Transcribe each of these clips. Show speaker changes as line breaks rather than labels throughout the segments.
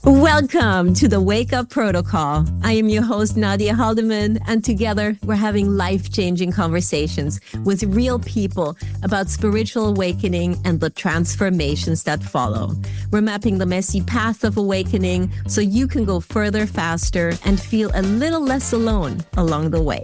Welcome to the WakeUp Protocol. I am your host, Nadja Haldimann, and together we're having life-changing conversations with real people about spiritual awakening and the transformations that follow. We're mapping the messy path of awakening so you can go further, faster, and feel a little less alone along the way.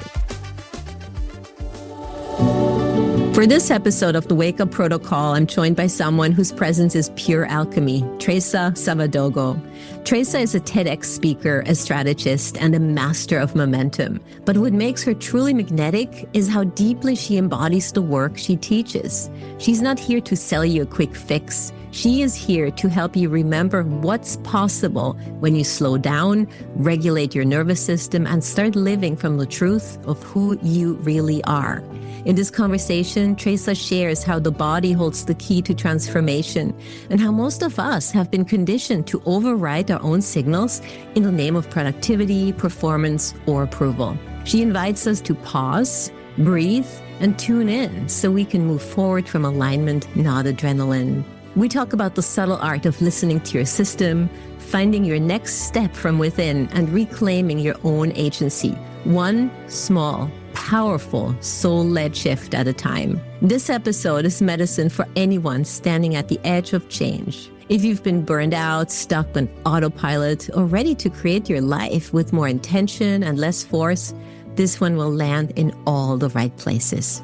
For this episode of the WakeUp Protocol, I'm joined by someone whose presence is pure alchemy, Traca Savadogo. Traca is a TEDx speaker, a strategist, and a master of momentum. But what makes her truly magnetic is how deeply she embodies the work she teaches. She's not here to sell you a quick fix. She is here to help you remember what's possible when you slow down, regulate your nervous system, and start living from the truth of who you really are. In this conversation, Traca shares how the body holds the key to transformation and how most of us have been conditioned to override our own signals in the name of productivity, performance, or approval. She invites us to pause, breathe, and tune in so we can move forward from alignment, not adrenaline. We talk about the subtle art of listening to your system, finding your next step from within, and reclaiming your own agency, one small, powerful, soul-led shift at a time. This episode is medicine for anyone standing at the edge of change. If you've been burned out, stuck on autopilot, or ready to create your life with more intention and less force, this one will land in all the right places.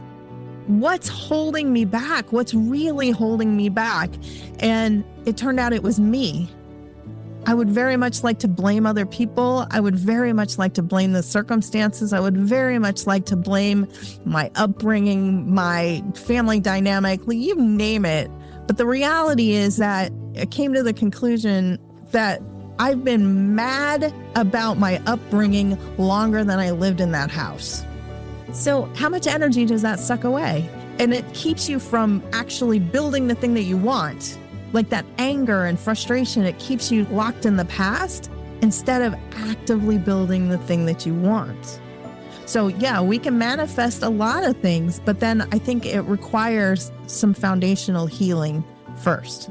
What's holding me back? What's really holding me back? And it turned out it was me. I would very much like to blame other people. I would very much like to blame the circumstances. I would very much like to blame my upbringing, my family dynamic, you name it. But the reality is that I came to the conclusion that I've been mad about my upbringing longer than I lived in that house. So how much energy does that suck away? And it keeps you from actually building the thing that you want. Like that anger and frustration, it keeps you locked in the past instead of actively building the thing that you want. So yeah, we can manifest a lot of things, but then I think it requires some foundational healing first.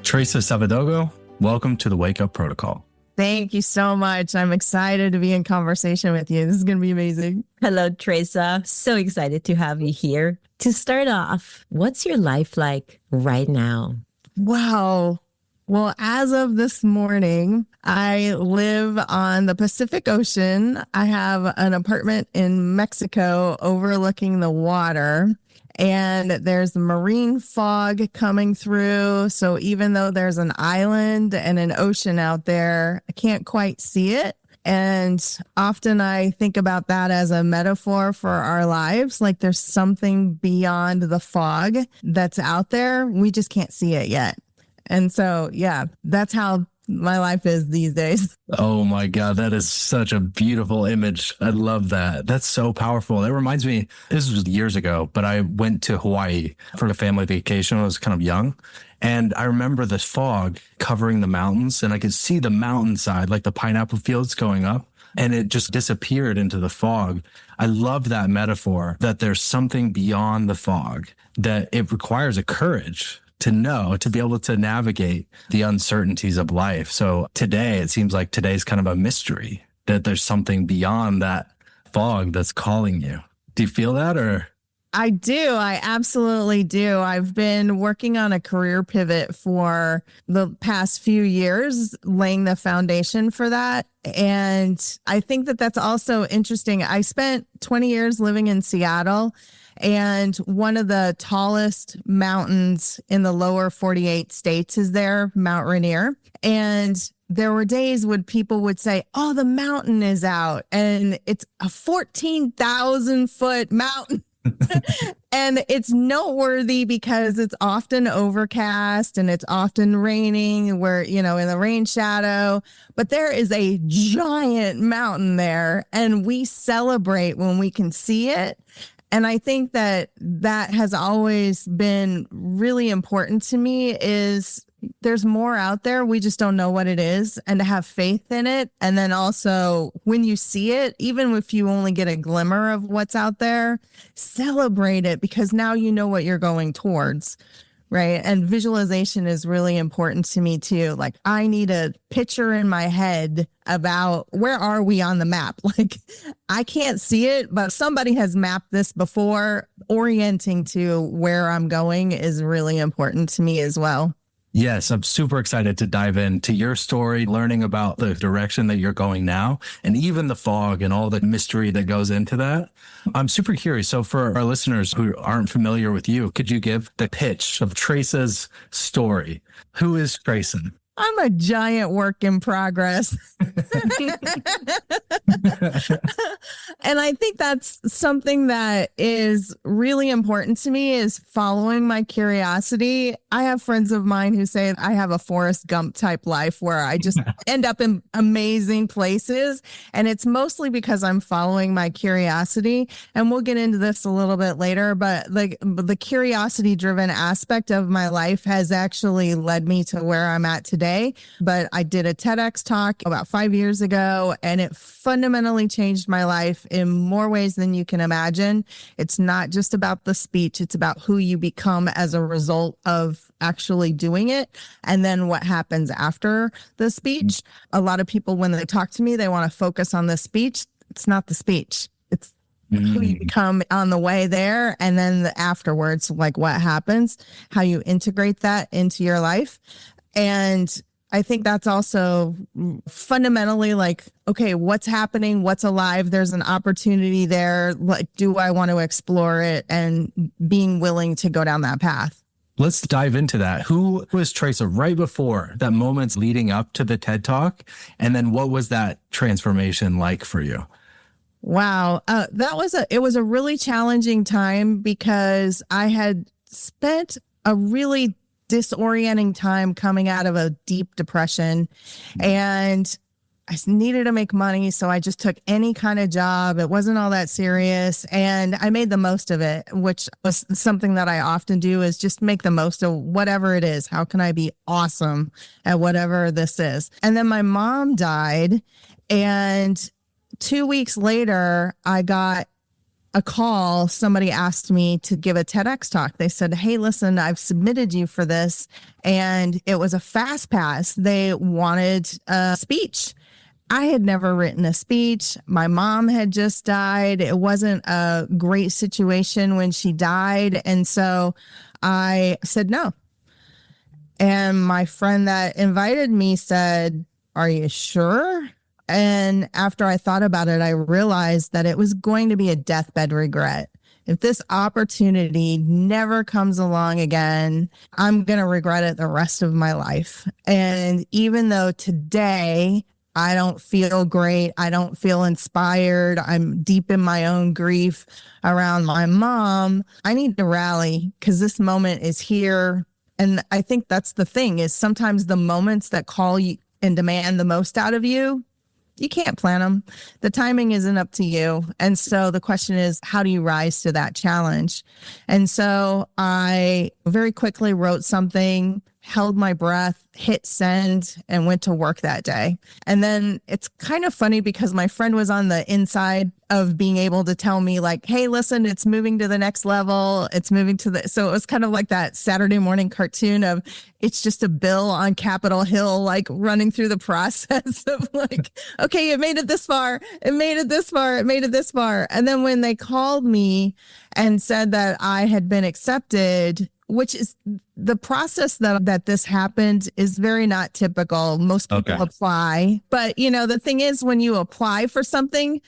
Traca Savadogo, welcome to the WakeUp Protocol.
Thank you so much. I'm excited to be in conversation with you. This is going to be amazing.
Hello, Traca. So excited to have you here. To start off, what's your life like right now?
Wow. Well, as of this morning, I live on the Pacific Ocean. I have an apartment in Mexico overlooking the water, and there's marine fog coming through. So even though there's an island and an ocean out there, I can't quite see it. And often I think about that as a metaphor for our lives. Like there's something beyond the fog that's out there. We just can't see it yet. And so, yeah, that's how my life is these days.
Oh my God, that is such a beautiful image. I love that. That's so powerful. That reminds me, this was years ago, but I went to Hawaii for a family vacation. I was kind of young. And I remember the fog covering the mountains, and I could see the mountainside, like the pineapple fields going up, and it just disappeared into the fog. I love that metaphor that there's something beyond the fog, that it requires a courage to know, to be able to navigate the uncertainties of life. So today, it seems like today's kind of a mystery, that there's something beyond that fog that's calling you. Do you feel that, or?
I do. I absolutely do. I've been working on a career pivot for the past few years, laying the foundation for that. And I think that that's also interesting. I spent 20 years living in Seattle, and one of the tallest mountains in the lower 48 states is there, Mount Rainier. And there were days when people would say, oh, the mountain is out, and it's a 14,000 foot mountain. And it's noteworthy because it's often overcast and it's often raining. We're, in the rain shadow, but there is a giant mountain there, and we celebrate when we can see it. And I think that has always been really important to me, is there's more out there. We just don't know what it is, and to have faith in it. And then also when you see it, even if you only get a glimmer of what's out there, celebrate it, because now you know what you're going towards. right? And visualization is really important to me too. Like I need a picture in my head about where are we on the map? Like I can't see it, but somebody has mapped this before. Orienting to where I'm going is really important to me as well.
Yes, I'm super excited to dive into your story, learning about the direction that you're going now, and even the fog and all the mystery that goes into that. I'm super curious. So for our listeners who aren't familiar with you, could you give the pitch of Traca's story? Who is Traca?
I'm a giant work in progress. And I think that's something that is really important to me is following my curiosity. I have friends of mine who say I have a Forrest Gump type life where I just end up in amazing places. And it's mostly because I'm following my curiosity. And we'll get into this a little bit later, but like the curiosity driven aspect of my life has actually led me to where I'm at today. But I did a TEDx talk about 5 years ago, and it fundamentally changed my life in more ways than you can imagine. It's not just about the speech. It's about who you become as a result of actually doing it. And then what happens after the speech. A lot of people, when they talk to me, they want to focus on the speech. It's not the speech. It's who you become on the way there. And then afterwards, like what happens, how you integrate that into your life. And I think that's also fundamentally like, okay, what's happening? What's alive? There's an opportunity there. Like, do I want to explore it and being willing to go down that path?
Let's dive into that. Who was Traca right before that moments leading up to the TED Talk? And then what was that transformation like for you?
Wow. It was a really challenging time because I had spent a really disorienting time coming out of a deep depression, and I needed to make money. So I just took any kind of job. It wasn't all that serious. And I made the most of it, which was something that I often do is just make the most of whatever it is. How can I be awesome at whatever this is? And then my mom died. And 2 weeks later, I got a call. Somebody asked me to give a TEDx talk. They said, hey, listen, I've submitted you for this. And it was a fast pass. They wanted a speech. I had never written a speech. My mom had just died. It wasn't a great situation when she died. And so I said no. And my friend that invited me said, are you sure? And after I thought about it, I realized that it was going to be a deathbed regret. If this opportunity never comes along again, I'm going to regret it the rest of my life. And even though today I don't feel great, I don't feel inspired, I'm deep in my own grief around my mom, I need to rally because this moment is here. And I think that's the thing is sometimes the moments that call you and demand the most out of you, you can't plan them. The timing isn't up to you. And so the question is, how do you rise to that challenge? And so I very quickly wrote something, held my breath, hit send, and went to work that day. And then it's kind of funny because my friend was on the inside of being able to tell me like, hey, listen, it's moving to the next level. It's moving to the, so it was kind of like that Saturday morning cartoon of it's just a bill on Capitol Hill, like running through the process of like, okay, it made it this far. It made it this far. It made it this far. And then when they called me and said that I had been accepted, which is the process that this happened is very not typical. Most people apply. But, you know, the thing is, when you apply for something,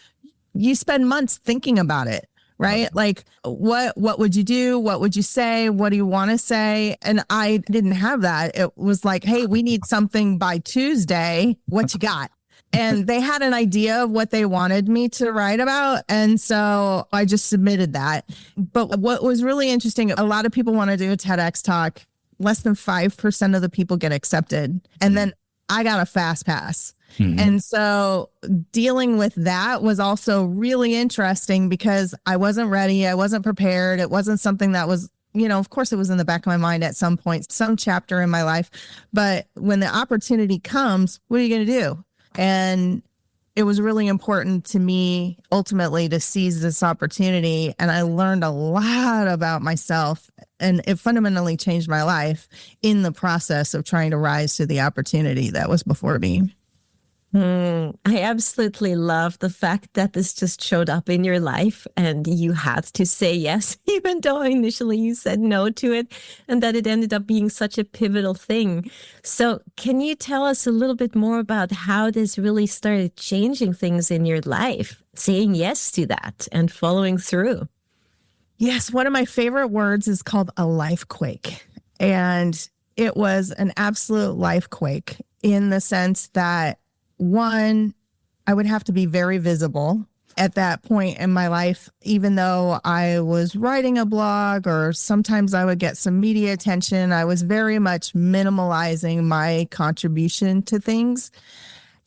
you spend months thinking about it, right? Okay. Like, what would you do? What would you say? What do you want to say? And I didn't have that. It was like, hey, we need something by Tuesday. What you got? And they had an idea of what they wanted me to write about. And so I just submitted that. But what was really interesting, a lot of people want to do a TEDx talk. Less than 5% of the people get accepted. And then I got a fast pass. Mm-hmm. And so dealing with that was also really interesting because I wasn't ready. I wasn't prepared. It wasn't something that was, you know, of course it was in the back of my mind at some point, some chapter in my life. But when the opportunity comes, what are you going to do? And it was really important to me ultimately to seize this opportunity. And I learned a lot about myself, and it fundamentally changed my life in the process of trying to rise to the opportunity that was before me.
I absolutely love the fact that this just showed up in your life and you had to say yes, even though initially you said no to it, and that it ended up being such a pivotal thing. So can you tell us a little bit more about how this really started changing things in your life, saying yes to that and following through?
Yes, one of my favorite words is called a life quake. And it was an absolute life quake in the sense that, one, I would have to be very visible at that point in my life, even though I was writing a blog or sometimes I would get some media attention. I was very much minimalizing my contribution to things.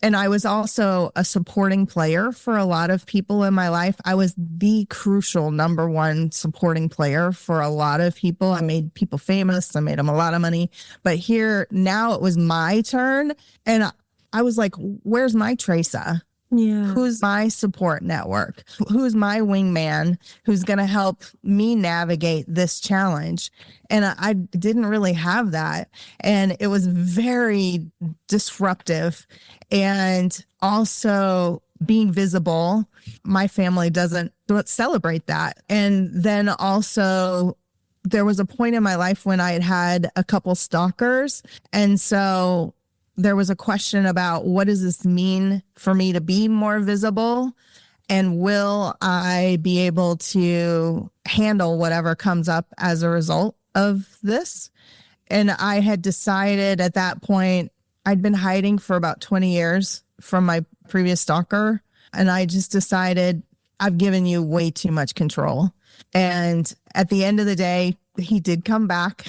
And I was also a supporting player for a lot of people in my life. I was the crucial number one supporting player for a lot of people. I made people famous. I made them a lot of money. But here, now it was my turn. And I was like, where's my Traca?
Yeah.
Who's my support network? Who's my wingman who's going to help me navigate this challenge? And I didn't really have that. And it was very disruptive. And also being visible, my family doesn't celebrate that. And then also there was a point in my life when I had a couple stalkers. And so there was a question about, what does this mean for me to be more visible? And will I be able to handle whatever comes up as a result of this? And I had decided at that point, I'd been hiding for about 20 years from my previous stalker. And I just decided, I've given you way too much control. And at the end of the day, he did come back.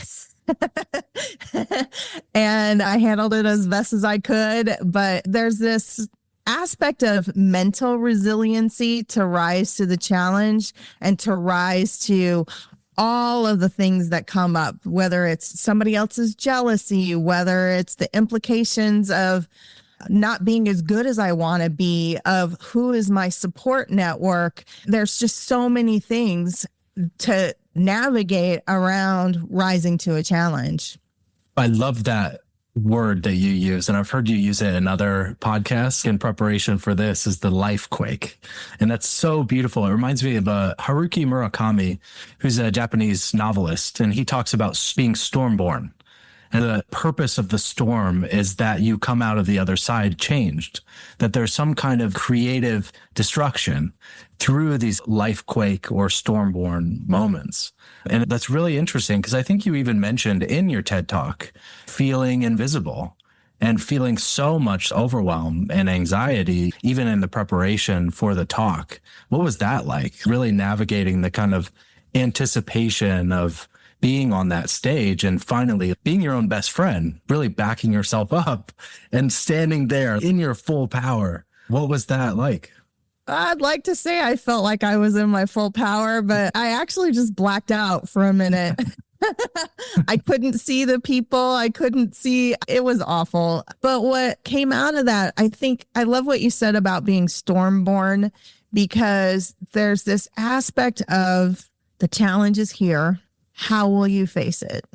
And I handled it as best as I could. But there's this aspect of mental resiliency to rise to the challenge and to rise to all of the things that come up, whether it's somebody else's jealousy, whether it's the implications of not being as good as I want to be, of who is my support network. There's just so many things to navigate around rising to a challenge.
I love that word that you use, and I've heard you use it in other podcasts in preparation for this, is the life quake. And that's so beautiful. It reminds me of Haruki Murakami, who's a Japanese novelist, and he talks about being stormborn. And the purpose of the storm is that you come out of the other side changed, that there's some kind of creative destruction through these life quake or stormborn moments. And that's really interesting because I think you even mentioned in your TED Talk feeling invisible and feeling so much overwhelm and anxiety, even in the preparation for the talk. What was that like? Really navigating the kind of anticipation of being on that stage and finally being your own best friend, really backing yourself up and standing there in your full power. What was that like?
I'd like to say I felt like I was in my full power, but I actually just blacked out for a minute. I couldn't see the people. I couldn't see. It was awful. But what came out of that, I think I love what you said about being stormborn, because there's this aspect of the challenge is here. How will you face it?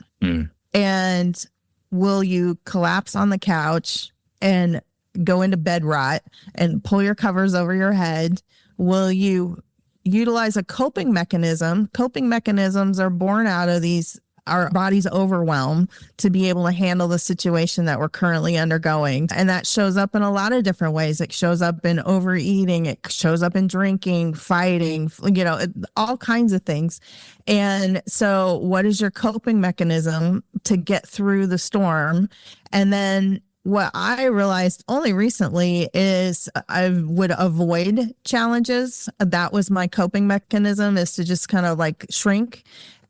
And will you collapse on the couch and go into bed rot and pull your covers over your head? Will you utilize a coping mechanism? Coping mechanisms are born out of our body's overwhelm to be able to handle the situation that we're currently undergoing. And that shows up in a lot of different ways. It shows up in overeating. It shows up in drinking, fighting, all kinds of things. And so what is your coping mechanism to get through the storm? And then what I realized only recently is I would avoid challenges. That was my coping mechanism, is to just kind of like shrink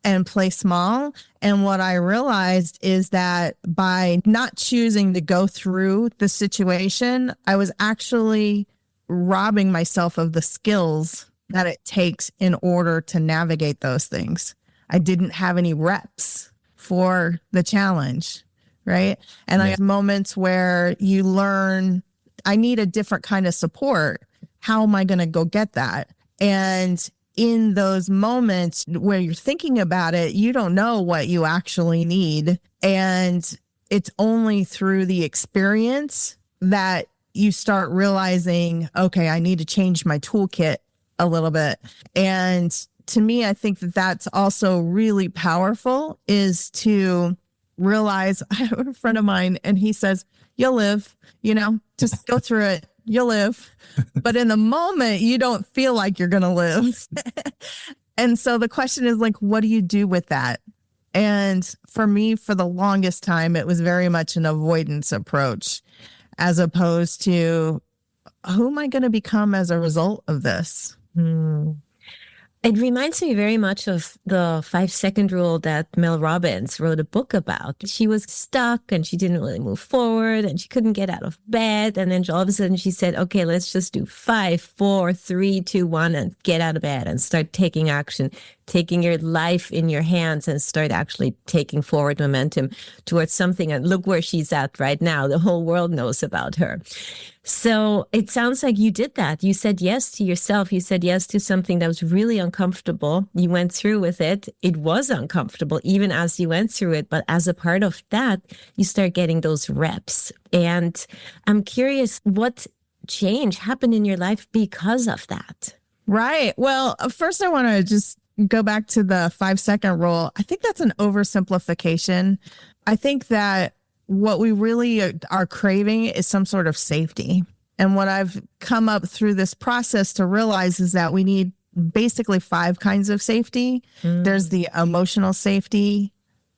and play small. And what I realized is that by not choosing to go through the situation, I was actually robbing myself of the skills that it takes in order to navigate those things. I didn't have any reps for the challenge, right? And I have moments where you learn I need a different kind of support. How am I going to go get that? And in those moments where you're thinking about it, you don't know what you actually need. And it's only through the experience that you start realizing, okay, I need to change my toolkit a little bit. And to me, I think that that's also really powerful, is to realize, I have a friend of mine and he says, you'll live, just go through it. You'll live. But in the moment, you don't feel like you're going to live. And so the question is like, what do you do with that? And for me, for the longest time, it was very much an avoidance approach, as opposed to, who am I going to become as a result of this?
It reminds me very much of the 5-second rule that Mel Robbins wrote a book about. She was stuck and she didn't really move forward and she couldn't get out of bed. And then all of a sudden she said, okay, let's just do 5, 4, 3, 2, 1 and get out of bed and start taking action, taking your life in your hands and start actually taking forward momentum towards something. And look where she's at right now. The whole world knows about her. So it sounds like you did that. You said yes to yourself. You said yes to something that was really uncomfortable. You went through with it. It was uncomfortable even as you went through it. But as a part of that, you start getting those reps. And I'm curious, what change happened in your life because of that?
Right. Well, first I want to just go back to the 5-second rule. I think that's an oversimplification. I think that what we really are craving is some sort of safety. And what I've come up through this process to realize is that we need basically 5 kinds of safety. There's the emotional safety,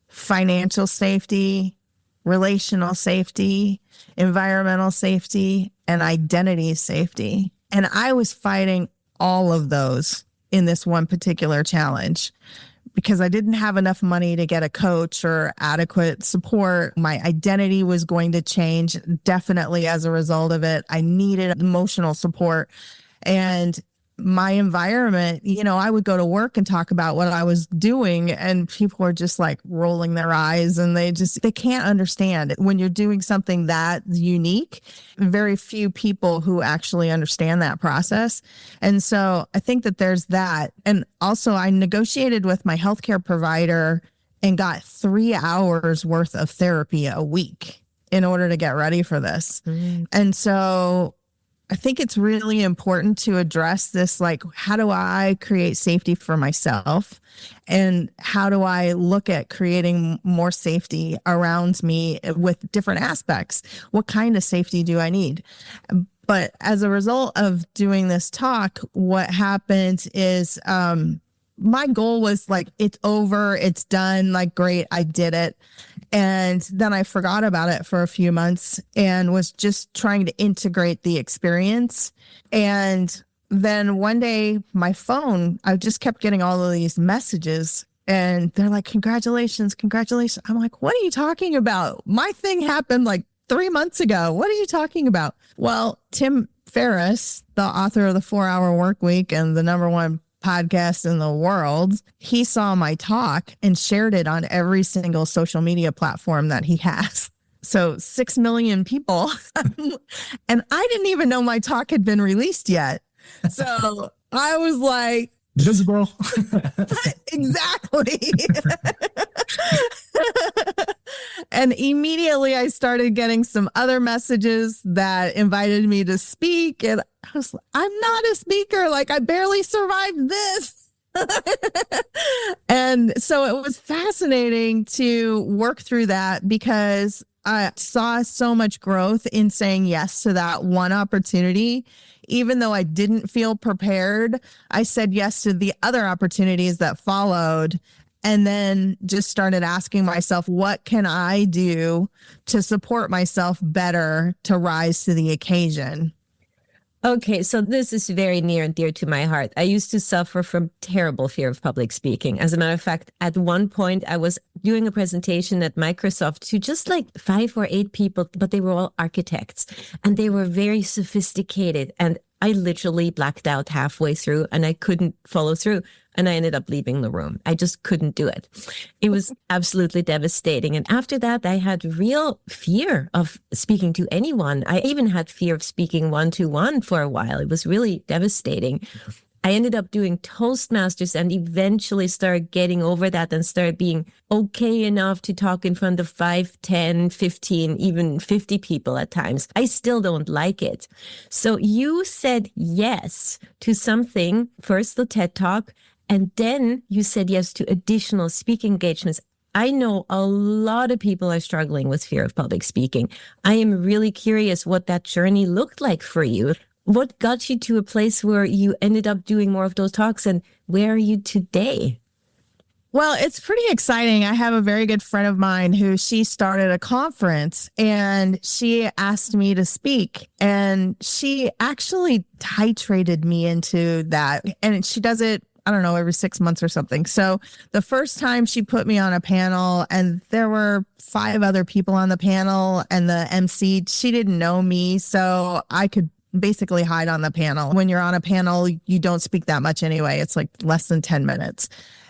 financial safety, relational safety, environmental safety, and identity safety. And I was fighting all of those in this one particular challenge, because I didn't have enough money to get a coach or adequate support. My identity was going to change definitely as a result of it. I needed emotional support. And my environment, I would go to work and talk about what I was doing and people were just like rolling their eyes and they can't understand when you're doing something that unique. Very few people who actually understand that process. And so I think that there's that. And also I negotiated with my healthcare provider and got 3 hours worth of therapy a week in order to get ready for this. And so I think it's really important to address this, like, how do I create safety for myself? And how do I look at creating more safety around me with different aspects? What kind of safety do I need? But as a result of doing this talk, what happened is my goal was like, it's over, it's done, like, great, I did it. And then I forgot about it for a few months and was just trying to integrate the experience. And then one day my phone, I just kept getting all of these messages and they're like, congratulations, congratulations. I'm like, what are you talking about? My thing happened like 3 months ago. What are you talking about? Well, Tim Ferriss, the author of the 4-Hour Workweek and the #1 podcast in the world, he saw my talk and shared it on every single social media platform that he has. So 6 million people. And I didn't even know my talk had been released yet. So I was like,
visible.
Exactly. And immediately I started getting some other messages that invited me to speak. And I was like, I'm not a speaker. Like, I barely survived this. And so it was fascinating to work through that because I saw so much growth in saying yes to that one opportunity. Even though I didn't feel prepared, I said yes to the other opportunities that followed. And then just started asking myself, what can I do to support myself better to rise to the occasion?
Okay, so this is very near and dear to my heart. I used to suffer from terrible fear of public speaking. As a matter of fact, at one point, I was doing a presentation at Microsoft to just like 5 or 8 people, but they were all architects and they were very sophisticated. And I literally blacked out halfway through and I couldn't follow through. and I ended up leaving the room. I just couldn't do it. It was absolutely devastating. And after that, I had real fear of speaking to anyone. I even had fear of speaking one-to-one for a while. It was really devastating. I ended up doing Toastmasters and eventually started getting over that and started being okay enough to talk in front of 5, 10, 15, even 50 people at times. I still don't like it. So you said yes to something, first the TED Talk, and then you said yes to additional speaking engagements. I know a lot of people are struggling with fear of public speaking. I am really curious what that journey looked like for you. What got you to a place where you ended up doing more of those talks, and where are you today?
Well, it's pretty exciting. I have a very good friend of mine who she started a conference and she asked me to speak, and she actually titrated me into that. And she does it, I don't know, every 6 months or something. So the first time she put me on a panel and there were 5 other people on the panel and the MC, she didn't know me. So I could basically hide on the panel. When you're on a panel, you don't speak that much anyway. It's like less than 10 minutes.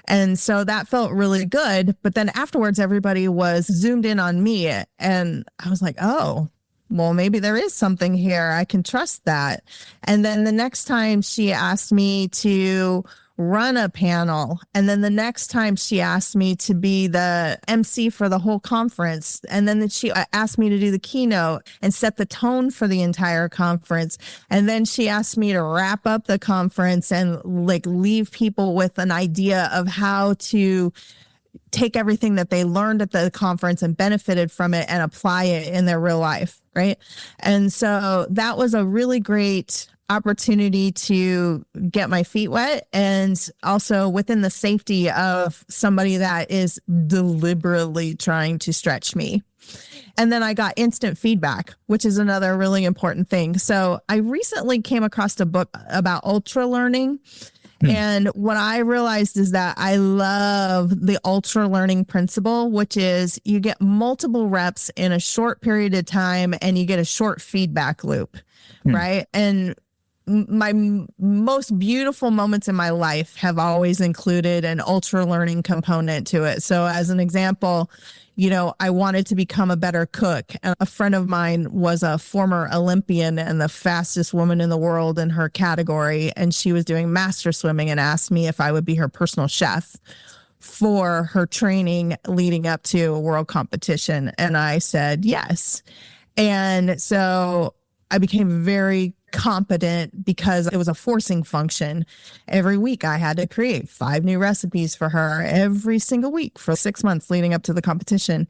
And so that felt really good. But then afterwards, everybody was zoomed in on me. And I was like, oh, well, maybe there is something here. I can trust that. And then the next time she asked me to run a panel. And then the next time she asked me to be the MC for the whole conference. And then she asked me to do the keynote and set the tone for the entire conference. And then she asked me to wrap up the conference and like leave people with an idea of how to take everything that they learned at the conference and benefited from it and apply it in their real life. Right. And so that was a really great opportunity to get my feet wet, and also within the safety of somebody that is deliberately trying to stretch me. And then I got instant feedback, which is another really important thing. So I recently came across a book about ultra learning. And what I realized is that I love the ultra learning principle, which is you get multiple reps in a short period of time and you get a short feedback loop, right? And my most beautiful moments in my life have always included an ultra learning component to it. So as an example, you know, I wanted to become a better cook. And a friend of mine was a former Olympian and the fastest woman in the world in her category. And she was doing master swimming and asked me if I would be her personal chef for her training leading up to a world competition. And I said yes. And so I became very competent because it was a forcing function. Every week I had to create 5 new recipes for her every single week for 6 months leading up to the competition,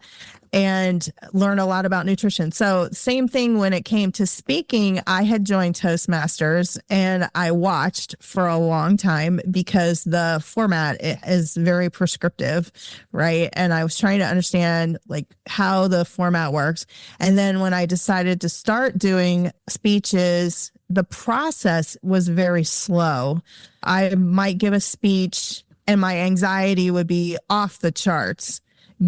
and learn a lot about nutrition. So same thing when it came to speaking. I had joined Toastmasters and I watched for a long time because the format is very prescriptive, right? And I was trying to understand like how the format works. And then when I decided to start doing speeches, the process was very slow. I might give a speech and my anxiety would be off the charts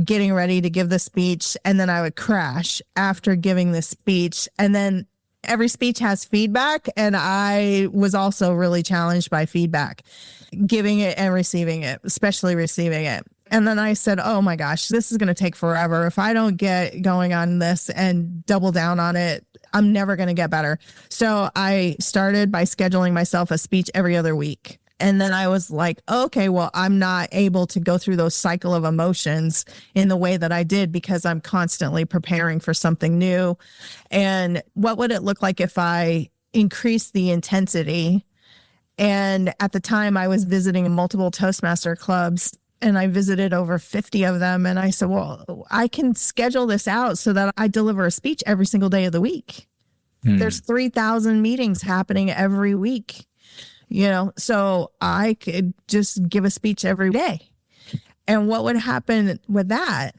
getting ready to give the speech, and then I would crash after giving the speech. And then every speech has feedback, and I was also really challenged by feedback, giving it and receiving it, especially receiving it. And then I said, oh my gosh, this is going to take forever. If I don't get going on this and double down on it, I'm never going to get better. So I started by scheduling myself a speech every other week. And then I was like, okay, well, I'm not able to go through those cycle of emotions in the way that I did because I'm constantly preparing for something new. And what would it look like if I increased the intensity? And at the time I was visiting multiple Toastmaster clubs, and I visited over 50 of them. And I said, well, I can schedule this out so that I deliver a speech every single day of the week. There's 3,000 meetings happening every week. You know, so I could just give a speech every day. And what would happen with that?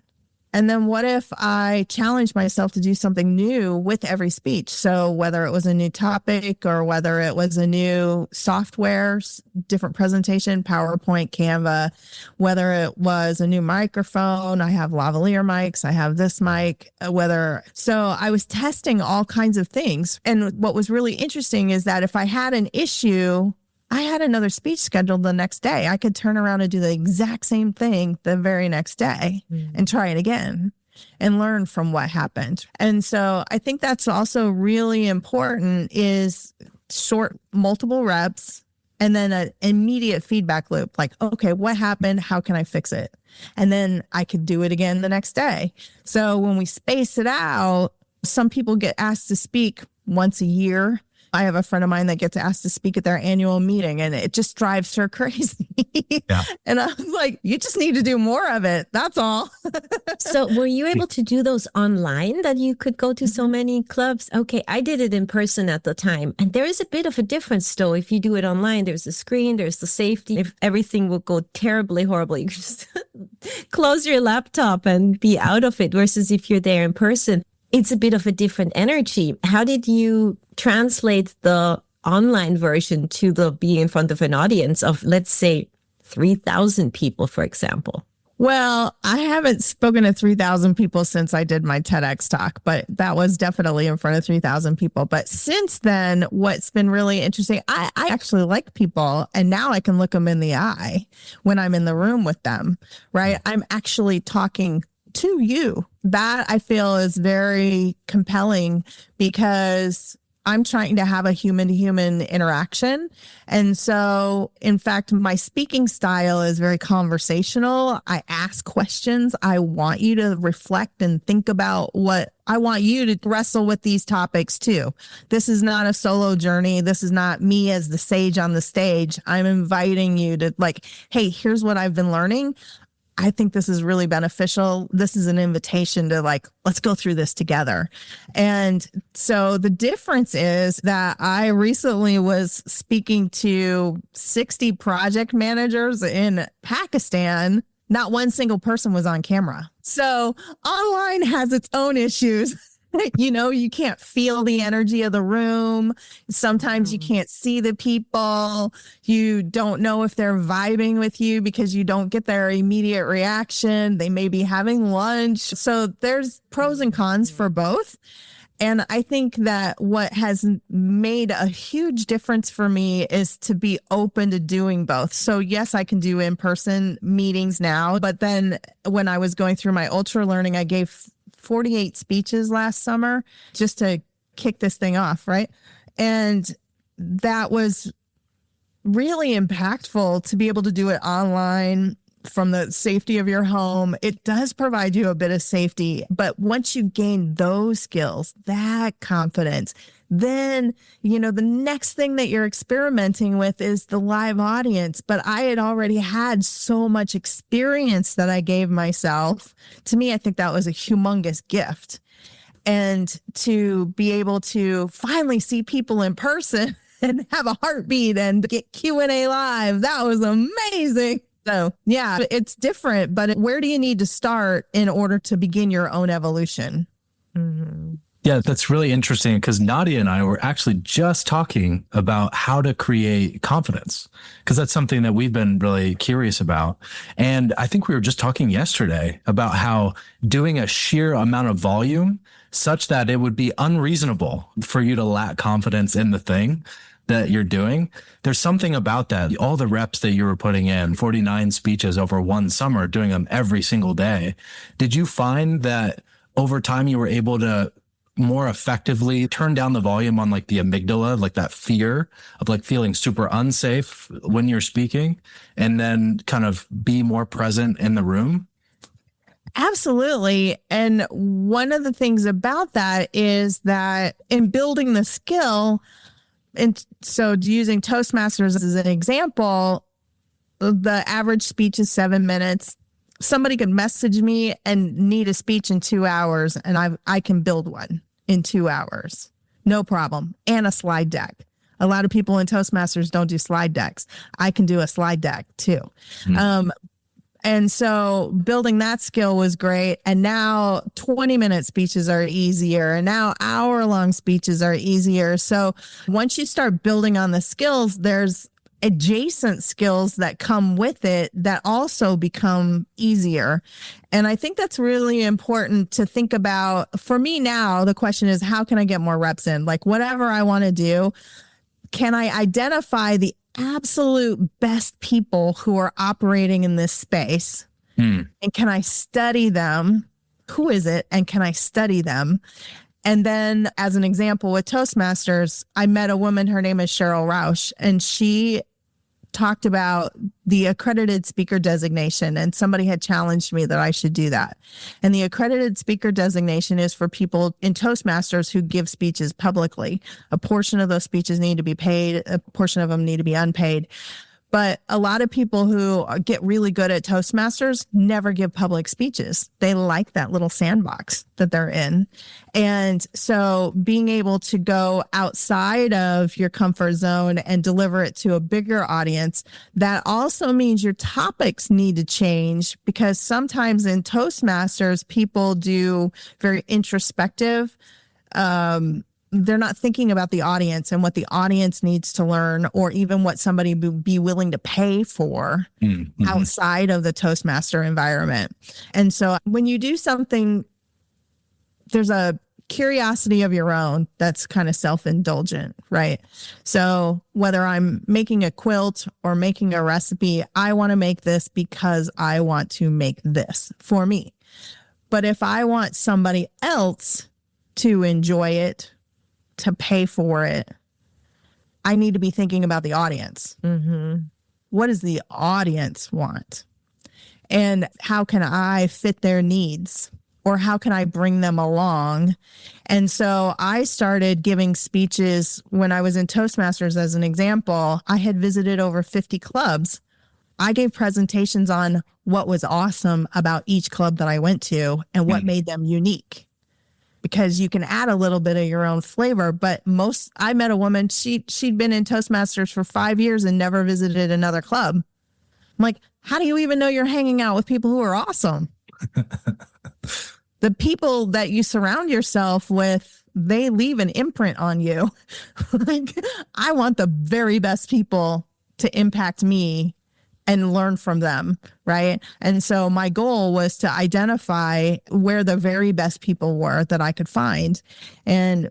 And then what if I challenged myself to do something new with every speech? So whether it was a new topic or whether it was a new software, different presentation, PowerPoint, Canva, whether it was a new microphone, I have lavalier mics, I have this mic, so I was testing all kinds of things. And what was really interesting is that if I had an issue, I had another speech scheduled the next day. I could turn around and do the exact same thing the very next day and try it again and learn from what happened. And so I think that's also really important, is short, multiple reps, and then an immediate feedback loop. Like, okay, what happened? How can I fix it? And then I could do it again the next day. So when we space it out, some people get asked to speak once a year. I have a friend of mine that gets asked to speak at their annual meeting, and it just drives her crazy. Yeah. And I was like, you just need to do more of it. That's all.
So were you able to do those online, that you could go to so many clubs? Okay, I did it in person at the time. And there is a bit of a difference, though. If you do it online, there's the screen, there's the safety. If everything will go terribly horribly, you can just close your laptop and be out of it. Versus if you're there in person, it's a bit of a different energy. How did you translate the online version to the being in front of an audience of, let's say, 3,000 people, for example?
Well, I haven't spoken to 3,000 people since I did my TEDx talk, but that was definitely in front of 3,000 people. But since then, what's been really interesting, I actually like people, and now I can look them in the eye when I'm in the room with them, right? I'm actually talking to you. That I feel is very compelling, because I'm trying to have a human-to-human interaction. And so, in fact, my speaking style is very conversational. I ask questions. I want you to reflect and think about I want you to wrestle with these topics too. This is not a solo journey. This is not me as the sage on the stage. I'm inviting you to, like, hey, here's what I've been learning. I think this is really beneficial. This is an invitation to, like, let's go through this together. And so the difference is that I recently was speaking to 60 project managers in Pakistan. Not one single person was on camera. So online has its own issues. You can't feel the energy of the room. Sometimes you can't see the people. You don't know if they're vibing with you because you don't get their immediate reaction. They may be having lunch. So there's pros and cons for both. And I think that what has made a huge difference for me is to be open to doing both. So yes, I can do in-person meetings now, but then when I was going through my ultra learning, I gave 48 speeches last summer just to kick this thing off, right? And that was really impactful to be able to do it online from the safety of your home. It does provide you a bit of safety, but once you gain those skills, that confidence, then, the next thing that you're experimenting with is the live audience. But I had already had so much experience that I gave myself. To me, I think that was a humongous gift. And to be able to finally see people in person and have a heartbeat and get Q&A live, that was amazing. So yeah, it's different, but where do you need to start in order to begin your own evolution?
Mm-hmm. Yeah, that's really interesting, because Nadja and I were actually just talking about how to create confidence, because that's something that we've been really curious about. And I think we were just talking yesterday about how doing a sheer amount of volume such that it would be unreasonable for you to lack confidence in the thing that you're doing. There's something about that. All the reps that you were putting in, 49 speeches over one summer, doing them every single day. Did you find that over time you were able to more effectively turn down the volume on, like, the amygdala, like that fear of, like, feeling super unsafe when you're speaking, and then kind of be more present in the room?
Absolutely. And one of the things about that is that in building the skill, and so using Toastmasters as an example, the average speech is 7 minutes. Somebody could message me and need a speech in 2 hours, and I can build one in 2 hours. No problem. And a slide deck. A lot of people in Toastmasters don't do slide decks. I can do a slide deck too. Mm-hmm. And so building that skill was great. And now 20-minute speeches are easier. And now hour-long speeches are easier. So once you start building on the skills, there's adjacent skills that come with it that also become easier. And I think that's really important to think about. For me now, the question is, how can I get more reps in? Like, whatever I want to do, can I identify the absolute best people who are operating in this space? And can I study them? Who is it? And can I study them? And then as an example with Toastmasters, I met a woman, her name is Cheryl Rausch, and she talked about the accredited speaker designation, and somebody had challenged me that I should do that. And the accredited speaker designation is for people in Toastmasters who give speeches publicly. A portion of those speeches need to be paid, a portion of them need to be unpaid. But a lot of people who get really good at Toastmasters never give public speeches. They like that little sandbox that they're in. And so being able to go outside of your comfort zone and deliver it to a bigger audience, that also means your topics need to change, because sometimes in Toastmasters, people do very introspective, they're not thinking about the audience and what the audience needs to learn, or even what somebody would be willing to pay for outside of the Toastmaster environment. And so when you do something, there's a curiosity of your own that's kind of self-indulgent, right? So whether I'm making a quilt or making a recipe, I want to make this because I want to make this for me. But if I want somebody else to enjoy it, to pay for it, I need to be thinking about the audience. What does the audience want? And how can I fit their needs? Or how can I bring them along? And so I started giving speeches when I was in Toastmasters. As an example, I had visited over 50 clubs. I gave presentations on what was awesome about each club that I went to and what made them unique. Because you can add a little bit of your own flavor. But I met a woman, she'd been in Toastmasters for 5 years and never visited another club. I'm like, how do you even know you're hanging out with people who are awesome? The people that you surround yourself with, they leave an imprint on you. Like, I want the very best people to impact me and learn from them, right? And so my goal was to identify where the very best people were that I could find. And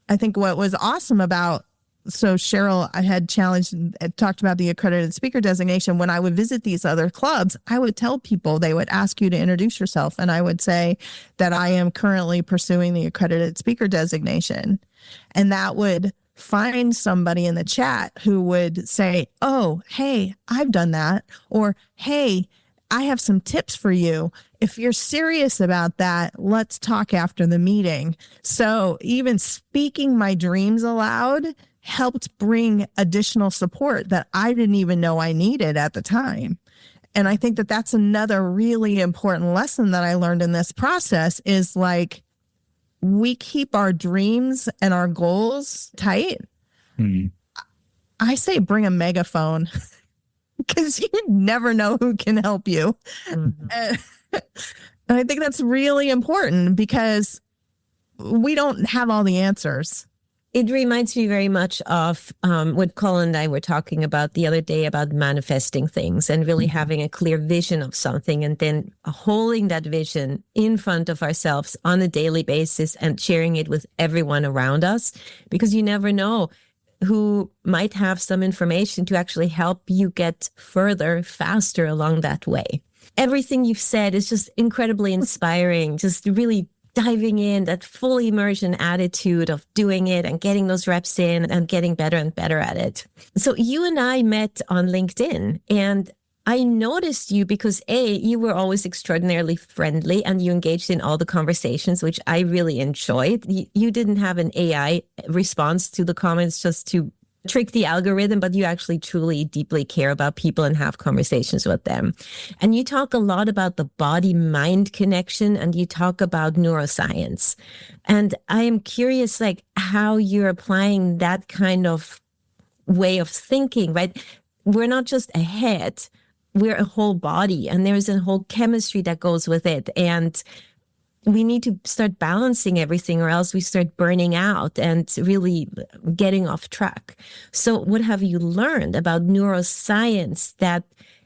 I think what was awesome about, so Cheryl, I had talked about the accredited speaker designation. When I would visit these other clubs, I would tell people, they would ask you to introduce yourself. And I would say that I am currently pursuing the accredited speaker designation. And that would find somebody in the chat who would say, oh, hey, I've done that. Or, hey, I have some tips for you. If you're serious about that, let's talk after the meeting. So even speaking my dreams aloud helped bring additional support that I didn't even know I needed at the time. And I think that that's another really important lesson that I learned in this process is like, we keep our dreams and our goals tight. I say bring a megaphone because you never know who can help you. And I think that's really important because we don't have all the answers.
It reminds me very much of what Colin and I were talking about the other day about manifesting things and really having a clear vision of something and then holding that vision in front of ourselves on a daily basis and sharing it with everyone around us, because you never know who might have some information to actually help you get further, faster along that way. Everything you've said is just incredibly inspiring, just really diving in, that full immersion attitude of doing it and getting those reps in and getting better and better at it. So you and I met on LinkedIn, and I noticed you because you were always extraordinarily friendly and you engaged in all the conversations, which I really enjoyed. You didn't have an AI response to the comments just to trick the algorithm, but you actually truly deeply care about people and have conversations with them. And you talk a lot about the body-mind connection and you talk about neuroscience. And I am curious, like, how you're applying that kind of way of thinking, right? We're not just a head, we're a whole body, and there's a whole chemistry that goes with it. And we need to start balancing everything or else we start burning out and really getting off track. So what have you learned about neuroscience that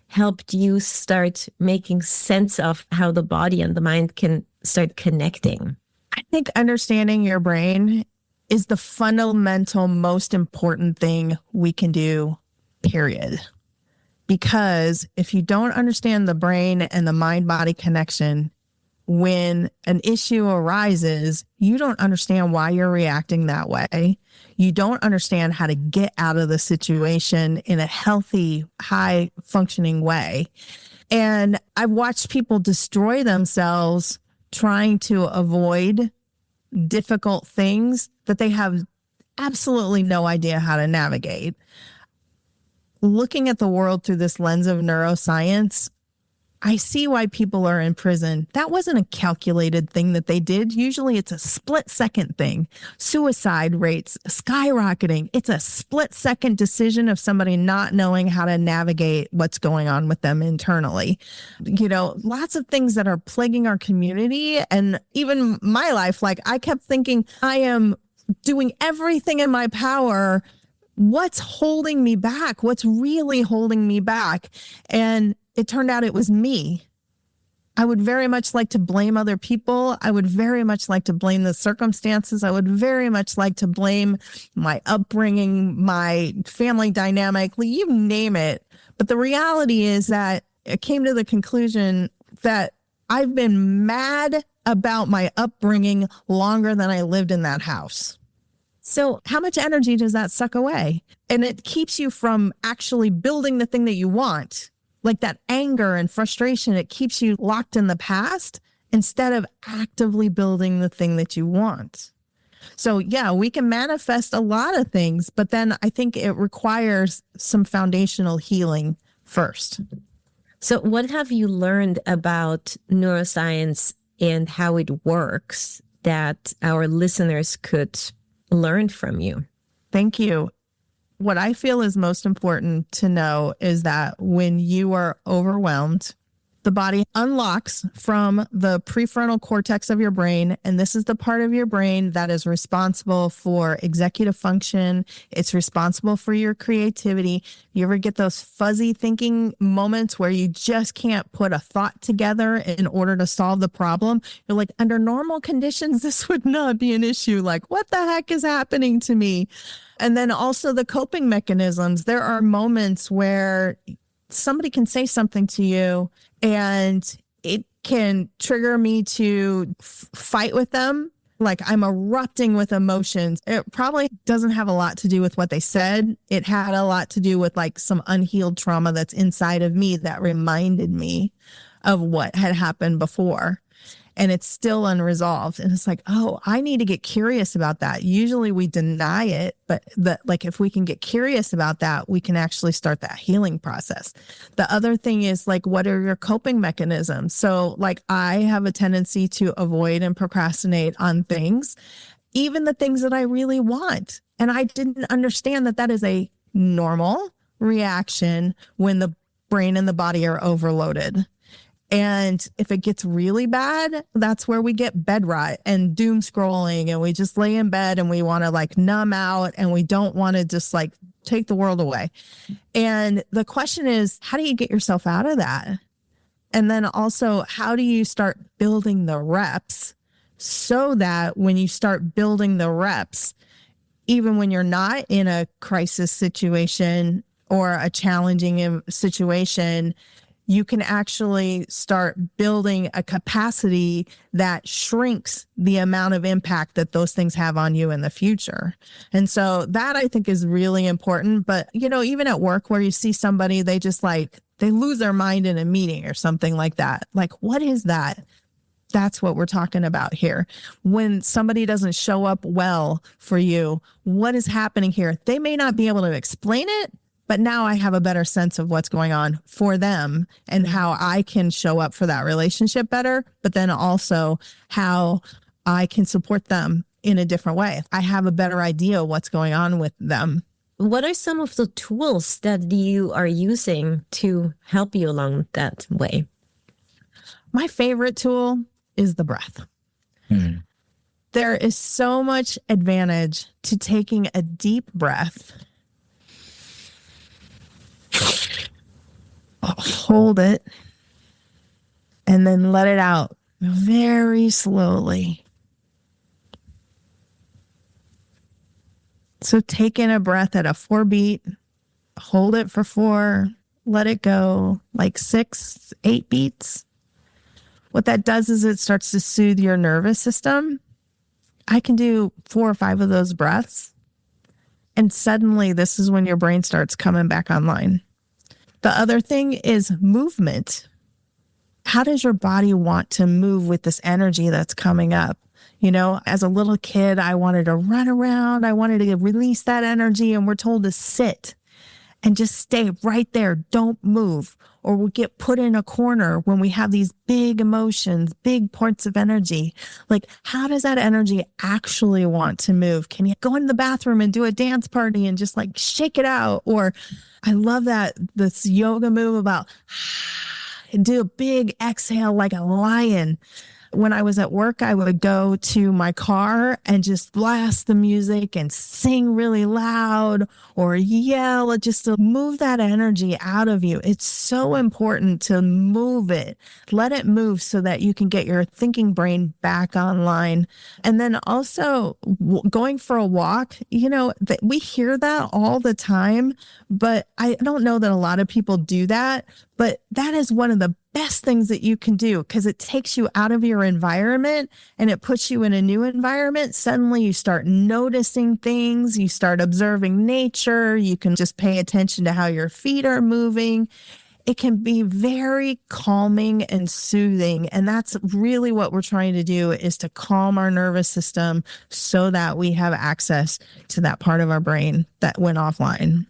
helped you start making sense of how the body and the mind can start connecting?
I think understanding your brain is the fundamental, most important thing we can do period. Because if you don't understand the brain and the mind-body connection, when an issue arises, you don't understand why you're reacting that way. You don't understand how to get out of the situation in a healthy, high-functioning way. And I've watched people destroy themselves trying to avoid difficult things that they have absolutely no idea how to navigate. Looking at the world through this lens of neuroscience, I see why people are in prison. That wasn't a calculated thing that they did. Usually it's a split-second thing. Suicide rates skyrocketing. It's a split-second decision of somebody not knowing how to navigate what's going on with them internally. You know, lots of things that are plaguing our community and even my life. Like, I kept thinking, I am doing everything in my power. What's holding me back? What's really holding me back? And it turned out it was me. I would very much like to blame other people. I would very much like to blame the circumstances. I would very much like to blame my upbringing, my family dynamic, you name it. But the reality is that I came to the conclusion that I've been mad about my upbringing longer than I lived in that house. So how much energy does that suck away? And it keeps you from actually building the thing that you want. Like that anger and frustration, it keeps you locked in the past instead of actively building the thing that you want. So yeah, we can manifest a lot of things, but then I think it requires some foundational healing first.
So what have you learned about neuroscience and how it works that our listeners could learn from you?
Thank you. What I feel is most important to know is that when you are overwhelmed, the body unlocks from the prefrontal cortex of your brain. And this is the part of your brain that is responsible for executive function. It's responsible for your creativity. You ever get those fuzzy thinking moments where you just can't put a thought together in order to solve the problem? You're like, under normal conditions, this would not be an issue. Like, what the heck is happening to me? And then also the coping mechanisms. There are moments where somebody can say something to you and it can trigger me to fight with them. Like, I'm erupting with emotions. It probably doesn't have a lot to do with what they said. It had a lot to do with like some unhealed trauma that's inside of me that reminded me of what had happened before. And it's still unresolved. And it's like, oh, I need to get curious about that. Usually we deny it, but if we can get curious about that, we can actually start that healing process. The other thing is like, what are your coping mechanisms? So like, I have a tendency to avoid and procrastinate on things, even the things that I really want. And I didn't understand that that is a normal reaction when the brain and the body are overloaded. And if it gets really bad, that's where we get bed rot and doom scrolling, and we just lay in bed and we want to like numb out and we don't want to just like take the world away. And the question is, how do you get yourself out of that? And then also, how do you start building the reps so that when you start building the reps, even when you're not in a crisis situation or a challenging situation, you can actually start building a capacity that shrinks the amount of impact that those things have on you in the future. And so that I think is really important. But, you know, even at work where you see somebody, they just like, they lose their mind in a meeting or something like that. Like, what is that? That's what we're talking about here. When somebody doesn't show up well for you, what is happening here? They may not be able to explain it, but now I have a better sense of what's going on for them and how I can show up for that relationship better, but then also how I can support them in a different way. I have a better idea of what's going on with them.
What are some of the tools that you are using to help you along that way?
My favorite tool is the breath. There is so much advantage to taking a deep breath. Hold it and then let it out very slowly. So take in a breath at a 4 beat hold it for 4, let it go, like 6, 8 beats. What that does is it starts to soothe your nervous system. I can do 4 or 5 of those breaths. And suddenly this is when your brain starts coming back online. The other thing is movement. How does your body want to move with this energy that's coming up? You know, as a little kid, I wanted to run around. I wanted to release that energy, and we're told to sit and just stay right there. Don't move, or we'll get put in a corner when we have these big emotions, big parts of energy. Like, how does that energy actually want to move? Can you go in the bathroom and do a dance party and just like shake it out? Or I love this yoga move about do a big exhale like a lion. When I was at work, I would go to my car and just blast the music and sing really loud or yell, just to move that energy out of you. It's so important to move it. Let it move so that you can get your thinking brain back online. And then also going for a walk, you know, we hear that all the time, but I don't know that a lot of people do that. But that is one of the best things that you can do, because it takes you out of your environment and it puts you in a new environment. Suddenly you start noticing things, you start observing nature, you can just pay attention to how your feet are moving. It can be very calming and soothing. And that's really what we're trying to do, is to calm our nervous system so that we have access to that part of our brain that went offline.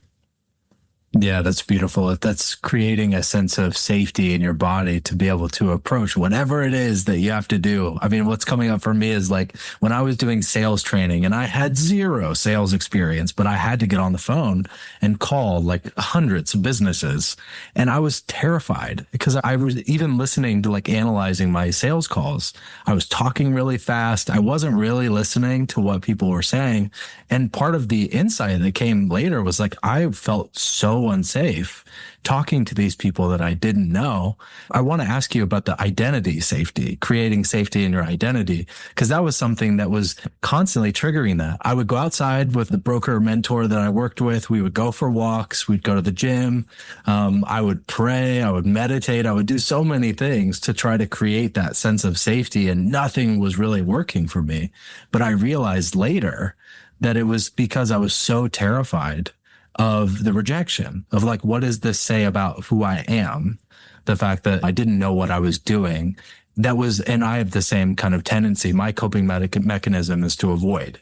Yeah, that's beautiful. That's creating a sense of safety in your body to be able to approach whatever it is that you have to do. I mean, what's coming up for me is like when I was doing sales training and I had 0 sales experience, but I had to get on the phone and call like hundreds of businesses. And I was terrified because I was even listening to like analyzing my sales calls. I was talking really fast. I wasn't really listening to what people were saying. And part of the insight that came later was like, I felt so unsafe talking to these people that I didn't know. I want to ask you about the identity safety, creating safety in your identity, because that was something that was constantly triggering that. I would go outside with the broker mentor that I worked with. We would go for walks. We'd go to the gym. I would pray. I would meditate. I would do so many things to try to create that sense of safety, and nothing was really working for me. But I realized later that it was because I was so terrified of the rejection of like, what does this say about who I am? The fact that I didn't know what I was doing. That was, and I have the same kind of tendency. My coping mechanism is to avoid,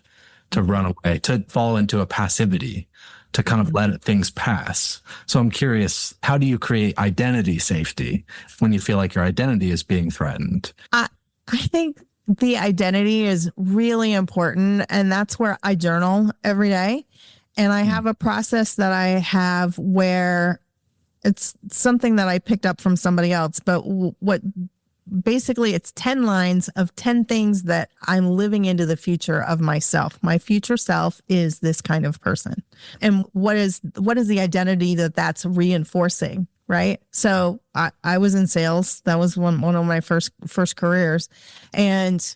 to run away, to fall into a passivity, to kind of let things pass. So I'm curious, how do you create identity safety when you feel like your identity is being threatened?
I think the identity is really important. And that's where I journal every day. And I have a process that I have where it's something that I picked up from somebody else, but what basically it's 10 lines of 10 things that I'm living into the future of myself. My future self is this kind of person. And what is the identity that's reinforcing? Right. So I was in sales. That was one of my first careers. And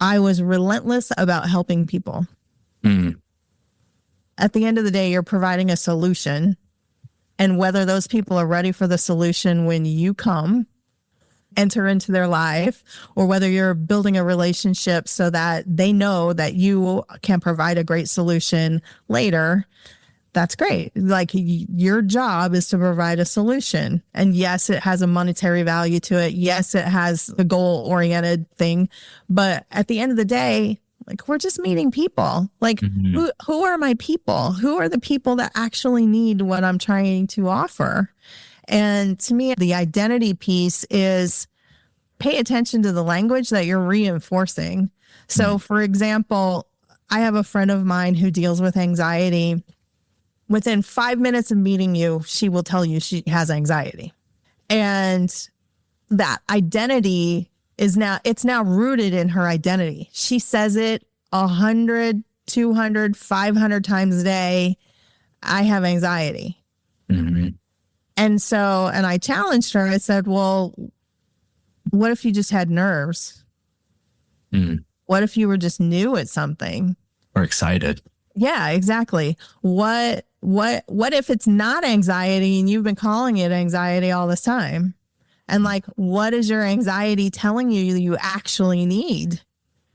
I was relentless about helping people. Mm. At the end of the day, you're providing a solution, and whether those people are ready for the solution when you enter into their life, or whether you're building a relationship so that they know that you can provide a great solution later, that's great. Like, your job is to provide a solution. And yes, it has a monetary value to it. Yes, it has a goal-oriented thing. But at the end of the day, like, we're just meeting people. Like, who are my people? Who are the people that actually need what I'm trying to offer? And to me, the identity piece is pay attention to the language that you're reinforcing. So, for example, I have a friend of mine who deals with anxiety. Within 5 minutes of meeting you, she will tell you she has anxiety. And that identity it's now rooted in her identity. She says it 100, 200, 500 times a day. I have anxiety. Mm-hmm. And I challenged her. I said, well, what if you just had nerves? Mm. What if you were just new at something?
Or excited?
Yeah, exactly. What what if it's not anxiety and you've been calling it anxiety all this time? And like, what is your anxiety telling you actually need?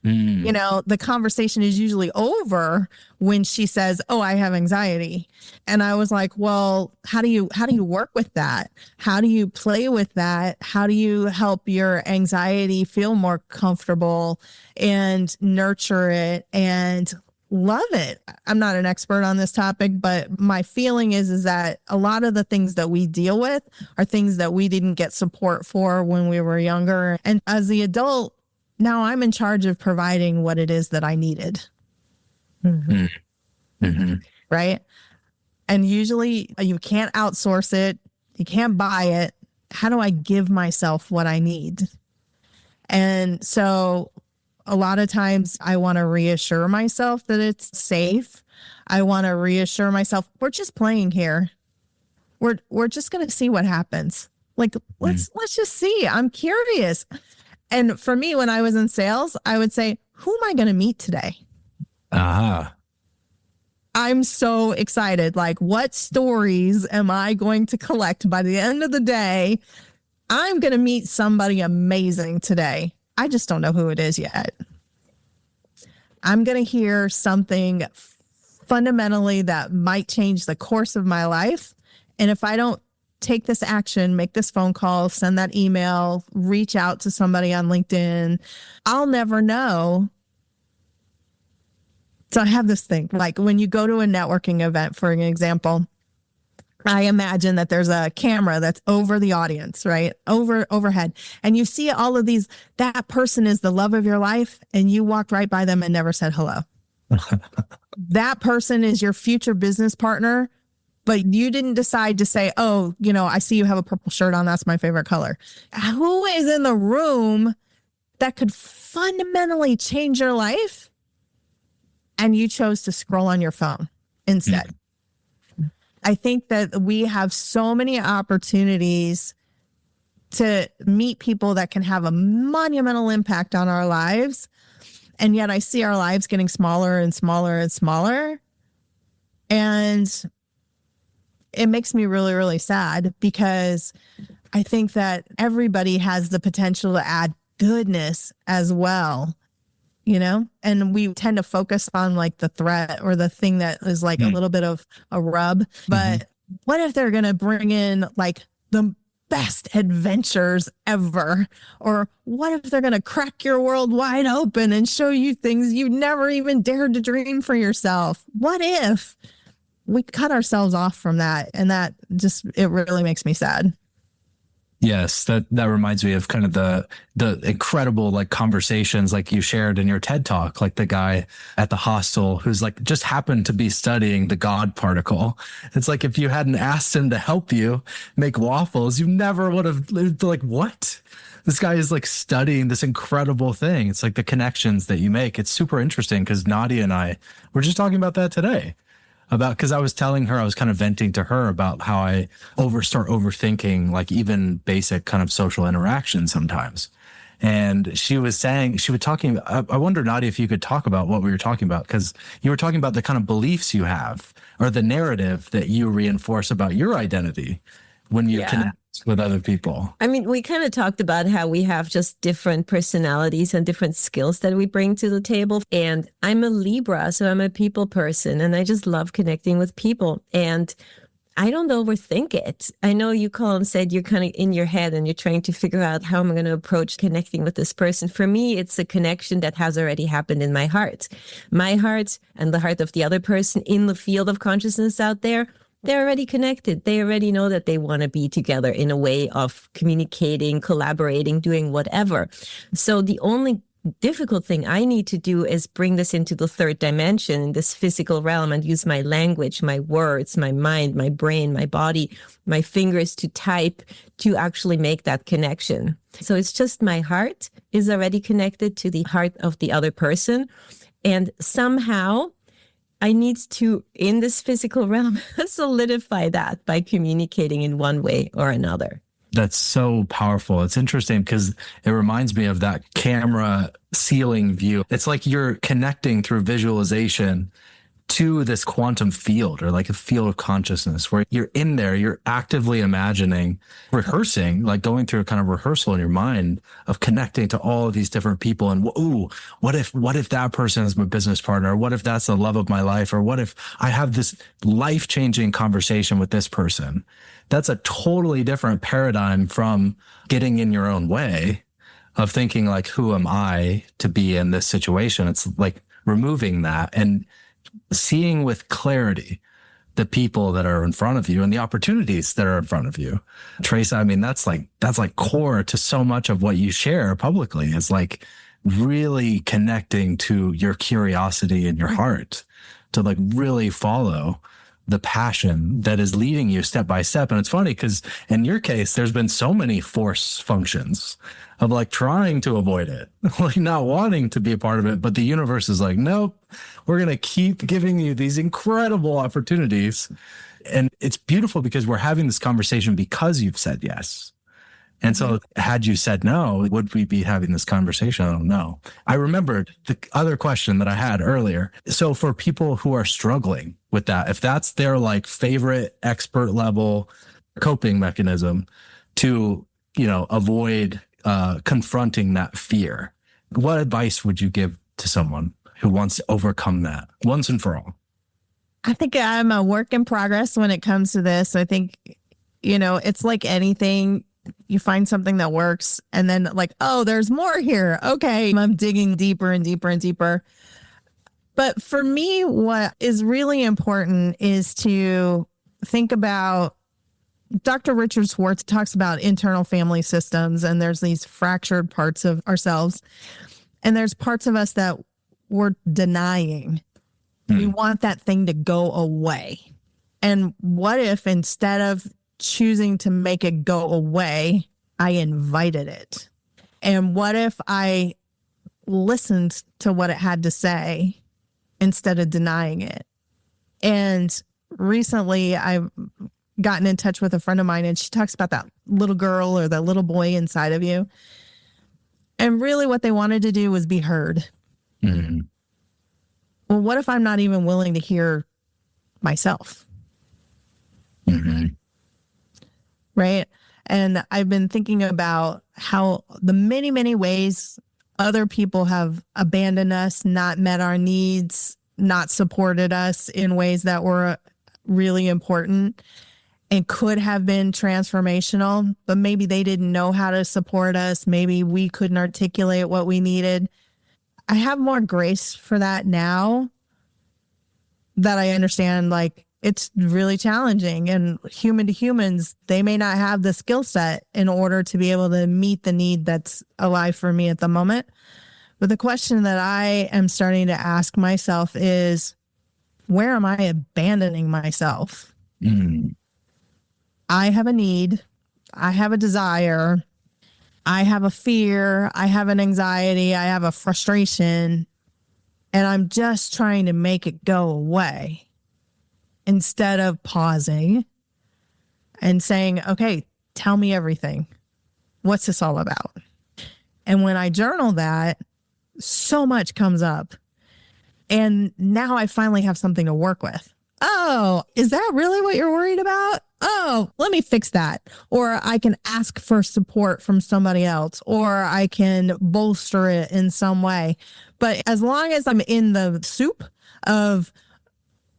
You know, the conversation is usually over when she says, "Oh, I have anxiety." And I was like, well, how do you work with that? How do you play with that? How do you help your anxiety feel more comfortable and nurture it and love it? I'm not an expert on this topic, but my feeling is that a lot of the things that we deal with are things that we didn't get support for when we were younger. And as the adult, now I'm in charge of providing what it is that I needed. Right? And usually you can't outsource it. You can't buy it. How do I give myself what I need? And so a lot of times I want to reassure myself that it's safe. I want to reassure myself, we're just playing here. We're just going to see what happens. Like, let's just see. I'm curious. And for me, when I was in sales, I would say, who am I going to meet today? I'm so excited. Like, what stories am I going to collect by the end of the day? I'm going to meet somebody amazing today. I just don't know who it is yet. I'm going to hear something fundamentally that might change the course of my life. And if I don't take this action, make this phone call, send that email, reach out to somebody on LinkedIn, I'll never know. So I have this thing, like when you go to a networking event, for an example, I imagine that there's a camera that's over the audience, right? Overhead. And you see all of these, that person is the love of your life, and you walked right by them and never said hello. That person is your future business partner, but you didn't decide to say, oh, you know, I see you have a purple shirt on. That's my favorite color. Who is in the room that could fundamentally change your life? And you chose to scroll on your phone instead. I think that we have so many opportunities to meet people that can have a monumental impact on our lives. And yet I see our lives getting smaller and smaller and smaller. And it makes me really, really sad, because I think that everybody has the potential to add goodness as well, you know, and we tend to focus on like the threat or the thing that is like a little bit of a rub. But what if they're going to bring in like the best adventures ever? Or what if they're going to crack your world wide open and show you things you never even dared to dream for yourself? What if we cut ourselves off from that? And that just, it really makes me sad.
Yes, that reminds me of kind of the incredible like conversations like you shared in your TED talk, like the guy at the hostel who's like just happened to be studying the God particle. It's like if you hadn't asked him to help you make waffles, you never would have lived. Like, what? This guy is like studying this incredible thing. It's like the connections that you make. It's super interesting, because Nadja and I were just talking about that today. Because I was telling her, I was kind of venting to her about how I start overthinking like even basic kind of social interaction sometimes. And she was saying, I wonder, Nadja, if you could talk about what we were talking about, because you were talking about the kind of beliefs you have or the narrative that you reinforce about your identity when you connect with other people.
I mean, we kind of talked about how we have just different personalities and different skills that we bring to the table. And I'm a Libra, so I'm a people person, and I just love connecting with people. And I don't overthink it. I know you, Colin, said you're kind of in your head and you're trying to figure out how I'm going to approach connecting with this person. For me, it's a connection that has already happened in my heart. My heart and the heart of the other person in the field of consciousness out there, they're already connected. They already know that they want to be together in a way of communicating, collaborating, doing whatever. So the only difficult thing I need to do is bring this into the third dimension, in this physical realm, and use my language, my words, my mind, my brain, my body, my fingers to type to actually make that connection. So it's just my heart is already connected to the heart of the other person. And somehow I need to, in this physical realm, solidify that by communicating in one way or another.
That's so powerful. It's interesting because it reminds me of that camera ceiling view. It's like you're connecting through visualization to this quantum field, or like a field of consciousness where you're in there, you're actively imagining, rehearsing, like going through a kind of rehearsal in your mind of connecting to all of these different people. And ooh, what if that person is my business partner? What if that's the love of my life? Or what if I have this life-changing conversation with this person? That's a totally different paradigm from getting in your own way of thinking like, who am I to be in this situation? It's like removing that and seeing with clarity the people that are in front of you and the opportunities that are in front of you. Traca, I mean, that's like core to so much of what you share publicly. It's like really connecting to your curiosity in your heart to like really follow the passion that is leading you step by step. And it's funny because in your case, there's been so many force functions of like trying to avoid it, like not wanting to be a part of it. But the universe is like, nope, we're going to keep giving you these incredible opportunities. And it's beautiful because we're having this conversation because you've said yes. And so had you said no, would we be having this conversation? I don't know. I remembered the other question that I had earlier. So for people who are struggling with that, if that's their like favorite expert level coping mechanism to, avoid confronting that fear, what advice would you give to someone who wants to overcome that once and for all?
I think I'm a work in progress when it comes to this. I think, it's like anything. You find something that works and then like, oh, there's more here. Okay. I'm digging deeper and deeper and deeper. But for me, what is really important is to think about Dr. Richard Schwartz talks about internal family systems, and there's these fractured parts of ourselves. And there's parts of us that we're denying. We want that thing to go away. And what if instead of choosing to make it go away, I invited it? And what if I listened to what it had to say instead of denying it? And recently I've gotten in touch with a friend of mine, and she talks about that little girl or that little boy inside of you. And really what they wanted to do was be heard. Mm-hmm. Well, what if I'm not even willing to hear myself? Mm-hmm. Right. And I've been thinking about how the many, many ways other people have abandoned us, not met our needs, not supported us in ways that were really important and could have been transformational, but maybe they didn't know how to support us. Maybe we couldn't articulate what we needed. I have more grace for that now that I understand, like, it's really challenging, and human to humans, they may not have the skill set in order to be able to meet the need that's alive for me at the moment. But the question that I am starting to ask myself is, where am I abandoning myself? Mm. I have a need. I have a desire. I have a fear. I have an anxiety. I have a frustration. And I'm just trying to make it go away, instead of pausing and saying, okay, tell me everything. What's this all about? And when I journal that, so much comes up. And now I finally have something to work with. Oh, is that really what you're worried about? Oh, let me fix that. Or I can ask for support from somebody else, or I can bolster it in some way. But as long as I'm in the soup of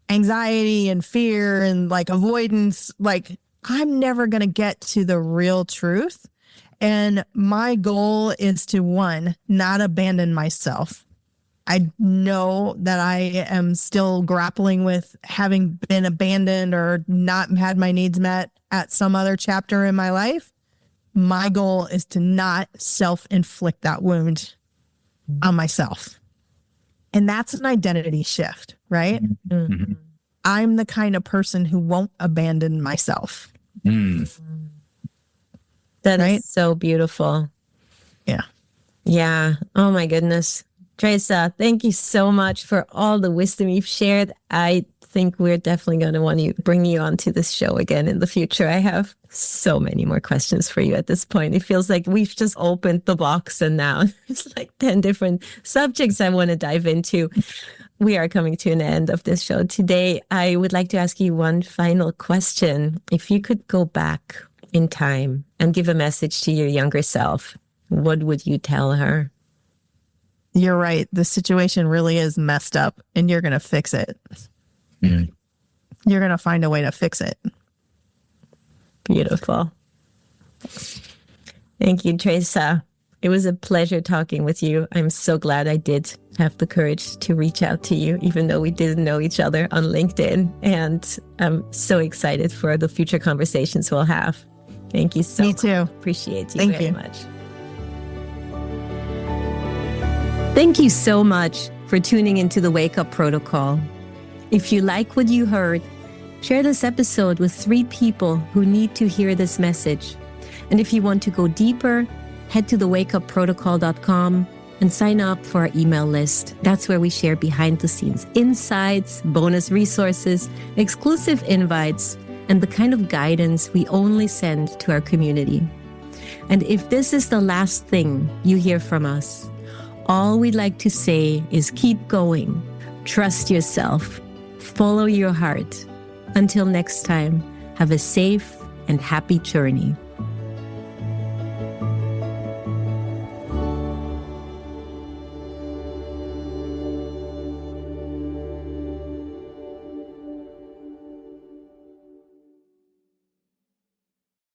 anxiety and fear and like avoidance, like, I'm never going to get to the real truth. And my goal is to, one, not abandon myself. I know that I am still grappling with having been abandoned or not had my needs met at some other chapter in my life. My goal is to not self-inflict that wound on myself. And that's an identity shift, right? Mm-hmm. I'm the kind of person who won't abandon myself.
Mm. That right? Is so beautiful.
Yeah.
Yeah. Oh my goodness. Traca, thank you so much for all the wisdom you've shared. I think we're definitely going to want to bring you onto this show again in the future. I have so many more questions for you at this point. It feels like we've just opened the box and now it's like 10 different subjects I want to dive into. We are coming to an end of this show today. I would like to ask you one final question. If you could go back in time and give a message to your younger self, what would you tell her?
You're right. The situation really is messed up and you're going to fix it.
Mm.
You're going to find a way to fix it.
Beautiful. Thank you, Traca. It was a pleasure talking with you. I'm so glad I did have the courage to reach out to you, even though we didn't know each other on LinkedIn. And I'm so excited for the future conversations we'll have. Thank you so much.
Me too.
Appreciate you
Thank
very
you.
much. Thank you so much for tuning into the Wake Up Protocol. If you like what you heard, share this episode with 3 people who need to hear this message. And if you want to go deeper, head to thewakeuprotocol.com and sign up for our email list. That's where we share behind the scenes insights, bonus resources, exclusive invites, and the kind of guidance we only send to our community. And if this is the last thing you hear from us, all we'd like to say is keep going, trust yourself, follow your heart. Until next time, have a safe and happy journey.